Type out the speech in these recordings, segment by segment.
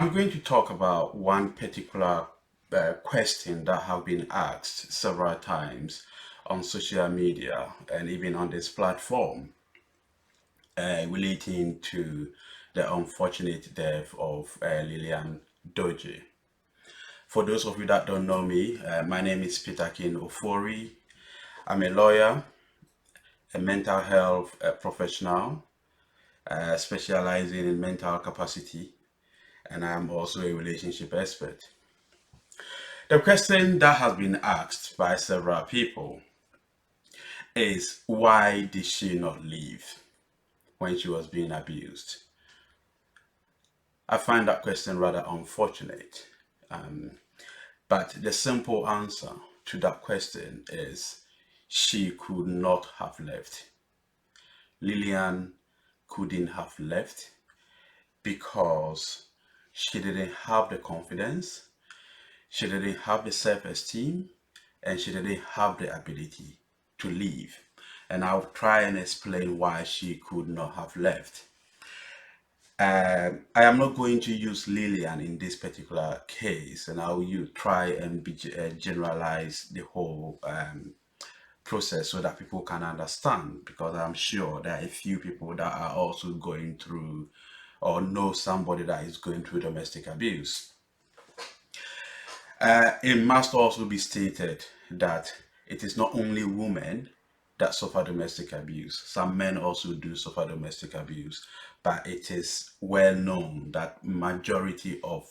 I'm going to talk about one particular question that have been asked several times on social media and even on this platform relating to the unfortunate death of Lillian Doji. For those of you that don't know me, my name is Peterkin Ofori. I'm a lawyer, a mental health professional, specializing in mental capacity, and I'm also a relationship expert. The question that has been asked by several people is, why did she not leave when she was being abused? I find that question rather unfortunate. But the simple answer to that question is, she could not have left. Lillian couldn't have left because she didn't have the confidence, she didn't have the self-esteem, and she didn't have the ability to leave. And I'll try and explain why she could not have left. I am not going to use Lillian in this particular case, and I will try and generalize the whole process so that people can understand, because I'm sure there are a few people that are also going through or know somebody that is going through domestic abuse. It must also be stated that it is not only women that suffer domestic abuse. Some men also do suffer domestic abuse, but it is well known that majority of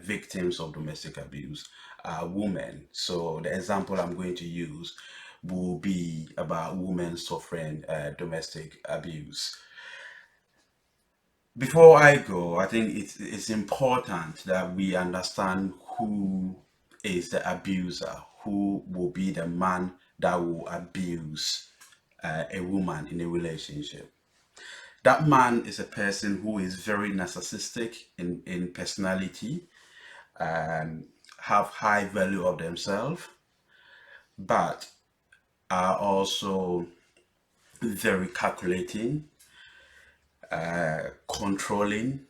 victims of domestic abuse are women. So the example I'm going to use will be about women suffering domestic abuse. Before I go, I think it's important that we understand who is the abuser, who will be the man that will abuse a woman in a relationship. That man is a person who is very narcissistic in personality, have high value of themselves, but are also very calculating, controlling,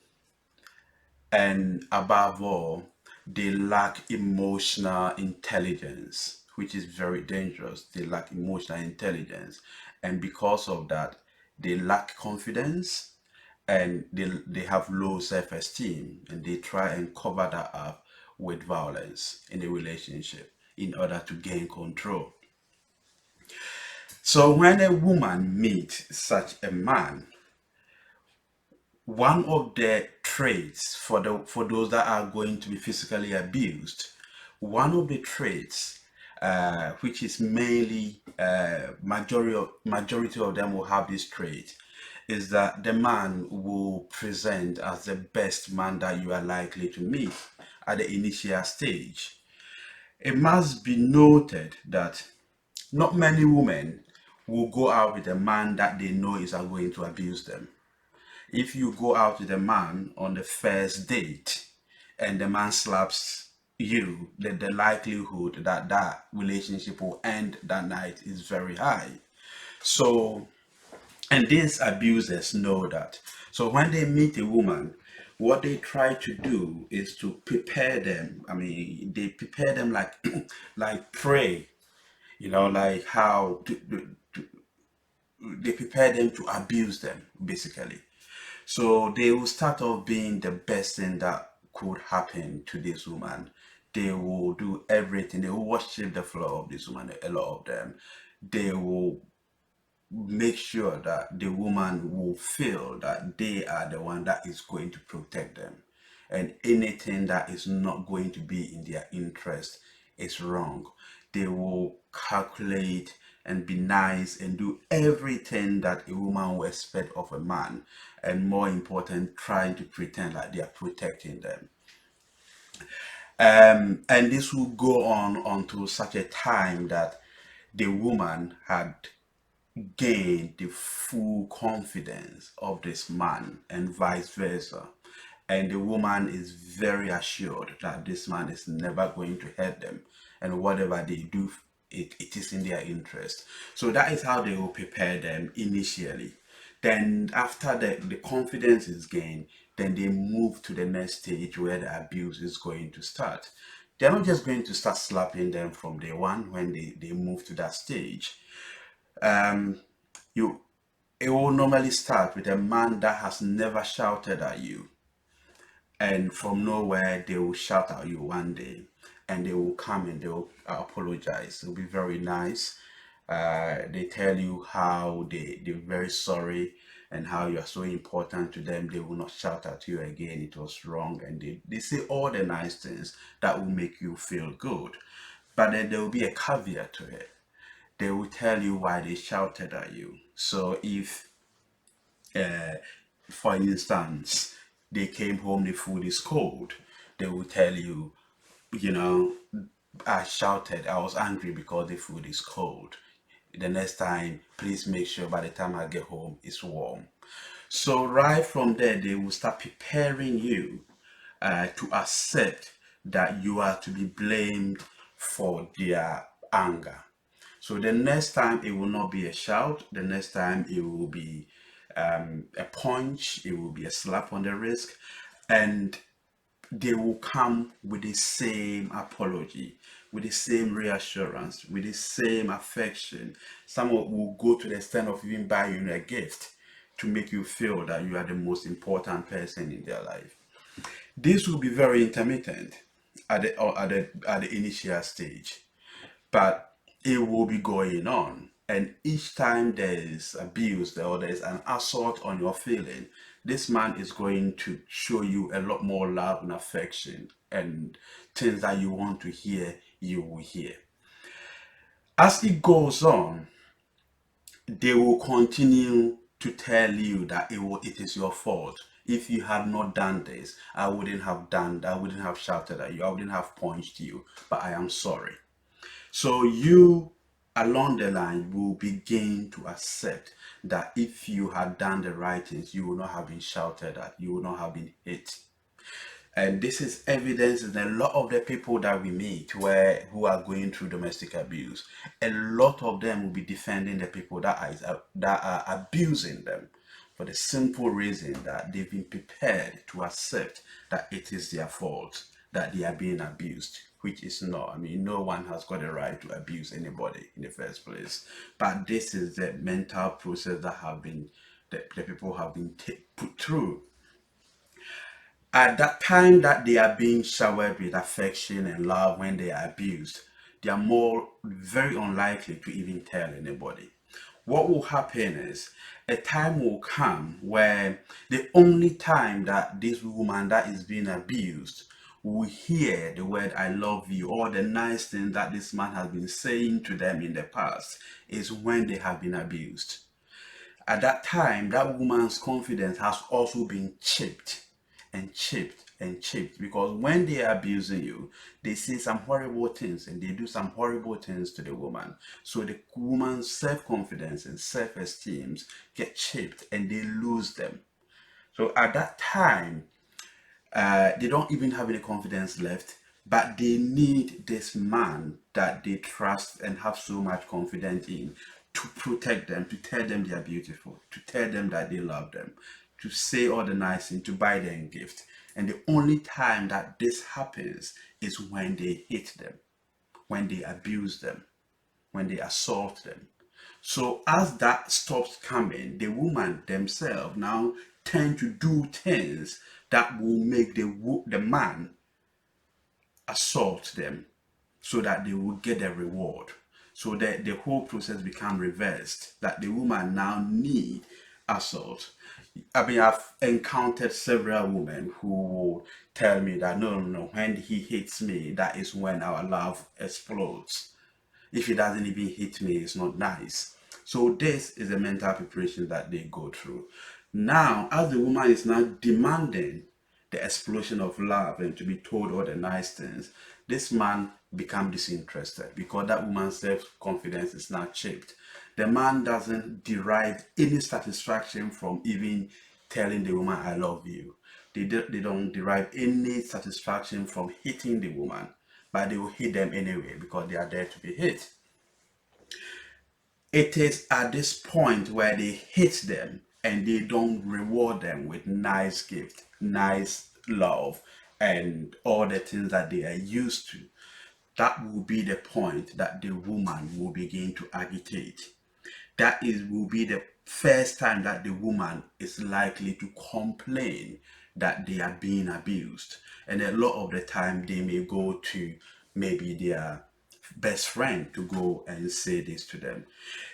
and above all, they lack emotional intelligence, which is very dangerous. They lack emotional intelligence, and because of that, they lack confidence, and they have low self-esteem, and they try and cover that up with violence in a relationship in order to gain control. So when a woman meets such a man, one of the traits for those that are going to be physically abused, one of the traits which is mainly majority of them will have this trait, is that the man will present as the best man that you are likely to meet at the initial stage. It must be noted that not many women will go out with a man that they know is going to abuse them. If you go out with a man on the first date and the man slaps you, then the likelihood that that relationship will end that night is very high. So, and these abusers know that. So when they meet a woman, what they try to do is to prepare them. I mean, they prepare them like like prey, like how they prepare them to abuse them, basically. So they will start off being the best thing that could happen to this woman. They will do everything. They will worship the floor of this woman, a lot of them. They will make sure that the woman will feel that they are the one that is going to protect them. And anything that is not going to be in their interest is wrong. They will calculate and be nice and do everything that a woman will expect of a man. And more important, trying to pretend like they are protecting them. And this will go on until such a time that the woman had gain the full confidence of this man and vice versa. And the woman is very assured that this man is never going to hurt them. And whatever they do, it is in their interest. So that is how they will prepare them initially. Then after the confidence is gained, then they move to the next stage where the abuse is going to start. They're not just going to start slapping them from day one when they move to that stage. Um, you It will normally start with a man that has never shouted at you, and from nowhere they will shout at you one day, and they will come and they will apologize. It'll be very nice. They tell you how they're very sorry and how you are so important to them. They will not shout at you again, it was wrong, and they say all the nice things that will make you feel good. But then there will be a caveat to it. They will tell you why they shouted at you. So if uh, for instance, they came home, the food is cold, they will tell you, you know, I shouted, I was angry because the food is cold. The next time, please make sure by the time I get home, it's warm. So, right from there, they will start preparing you to accept that you are to be blamed for their anger. So the next time it will not be a shout, the next time it will be a punch, it will be a slap on the wrist, and they will come with the same apology, with the same reassurance, with the same affection. Some will go to the extent of even buying you a gift to make you feel that you are the most important person in their life. This will be very intermittent at the initial stage, but it will be going on. And each time there is abuse or there is an assault on your feeling, this man is going to show you a lot more love and affection, and things that you want to hear, you will hear. As it goes on, they will continue to tell you that it is your fault. If you had not done this, I wouldn't have done that. I wouldn't have shouted at you. I wouldn't have punched you, but I am sorry. So you, along the line, will begin to accept that if you had done the right things, you would not have been shouted at, you would not have been hit. And this is evidence in a lot of the people that we meet who are going through domestic abuse. A lot of them will be defending the people that are abusing them, for the simple reason that they've been prepared to accept that it is their fault that they are being abused, which is not. I mean, no one has got a right to abuse anybody in the first place. But this is the mental process that the people have been put through. At that time that they are being showered with affection and love, when they are abused, they are more very unlikely to even tell anybody. What will happen is a time will come where the only time that this woman that is being abused will hear the word I love you, or the nice thing that this man has been saying to them in the past, is when they have been abused. At that time, that woman's confidence has also been chipped and chipped and chipped, because when they are abusing you, they say some horrible things and they do some horrible things to the woman. So the woman's self confidence and self esteem get chipped and they lose them. So at that time, they don't even have any confidence left, but they need this man that they trust and have so much confidence in to protect them, to tell them they are beautiful, to tell them that they love them, to say all the nice things, to buy them gifts. And the only time that this happens is when they hit them, when they abuse them, when they assault them. So as that stops coming, the woman themselves now tend to do things that will make the man assault them, so that they will get a reward. So that the whole process become reversed, that the woman now need assault. I mean, I've encountered several women who will tell me that no, no, no, when he hits me, that is when our love explodes. If it doesn't even hit me, it's not nice. So this is the mental preparation that they go through. Now, as the woman is now demanding the explosion of love and to be told all the nice things, this man become disinterested because that woman's self-confidence is now chipped. The man doesn't derive any satisfaction from even telling the woman, I love you. They don't derive any satisfaction from hitting the woman, but they will hit them anyway because they are there to be hit. It is at this point where they hit them and they don't reward them with nice gift, nice love, and all the things that they are used to, that will be the point that the woman will begin to agitate. That is will be the first time that the woman is likely to complain that they are being abused. And a lot of the time they may go to maybe their best friend to go and say this to them.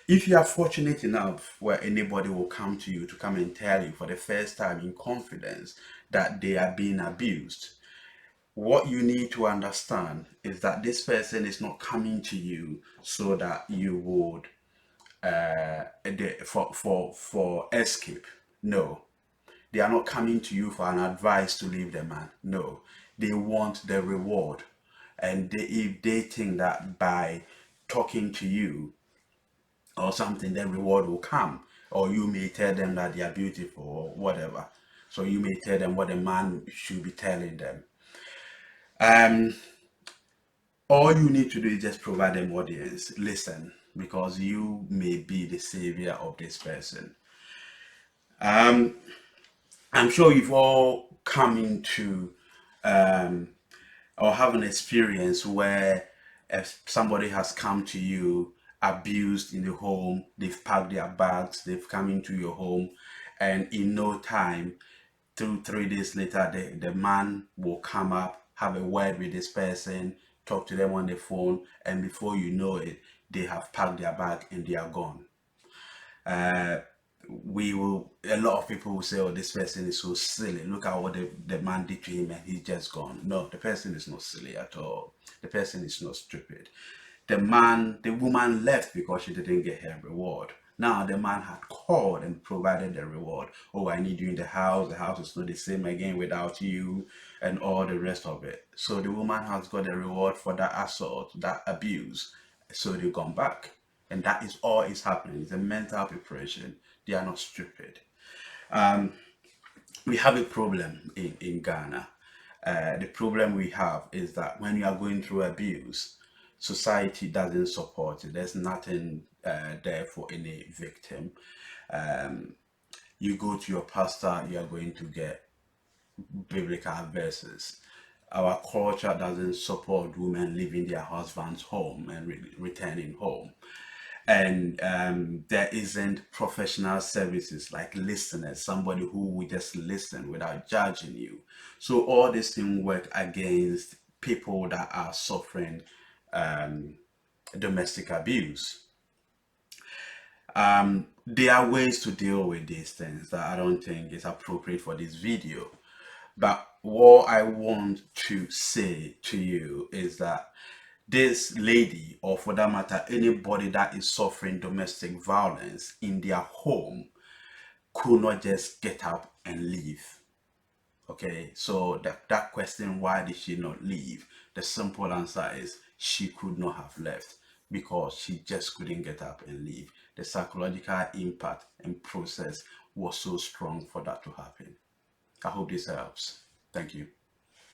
If you are fortunate enough where anybody will come to you to come and tell you for the first time in confidence that they are being abused, what you need to understand is that this person is not coming to you so that you would for escape. No, they are not coming to you for an advice to leave the man. No, they want the reward, and if they think that by talking to you or something, the reward will come, or you may tell them that they are beautiful or whatever. So you may tell them what a man should be telling them. Um, all you need to do is just provide them audience. Listen, because you may be the savior of this person. Um, I'm sure you've all come into or have an experience where if somebody has come to you abused in the home, they've packed their bags, they've come into your home, and in no time, 2 3 days later, the man will come up, have a word with this person, talk to them on the phone, and before you know it, they have packed their bag and they are gone. uh, we will, a lot of people will say, oh, this person is so silly, look at what the man did to him and he's just gone. No, the person is not silly at all. The person is not stupid. The woman left because she didn't get her reward. Now the man had called and provided the reward. Oh, I need you in the house. The house is not the same again without you, and all the rest of it. So the woman has got a reward for that assault, that abuse. So they gone back. And that is all is happening. It's a mental preparation. They are not stupid. We have a problem in Ghana. The problem we have is that when you are going through abuse, society doesn't support it. There's nothing there for any victim. You go to your pastor, you are going to get biblical verses. Our culture doesn't support women leaving their husband's home and returning home. And there isn't professional services like listeners, somebody who will just listen without judging you. So all these things work against people that are suffering domestic abuse. There are ways to deal with these things that I don't think is appropriate for this video. But what I want to say to you is that this lady, or for that matter, anybody that is suffering domestic violence in their home, could not just get up and leave. Okay, so that question, why did she not leave? The simple answer is she could not have left because she just couldn't get up and leave. The psychological impact and process was so strong for that to happen. I hope this helps. Thank you.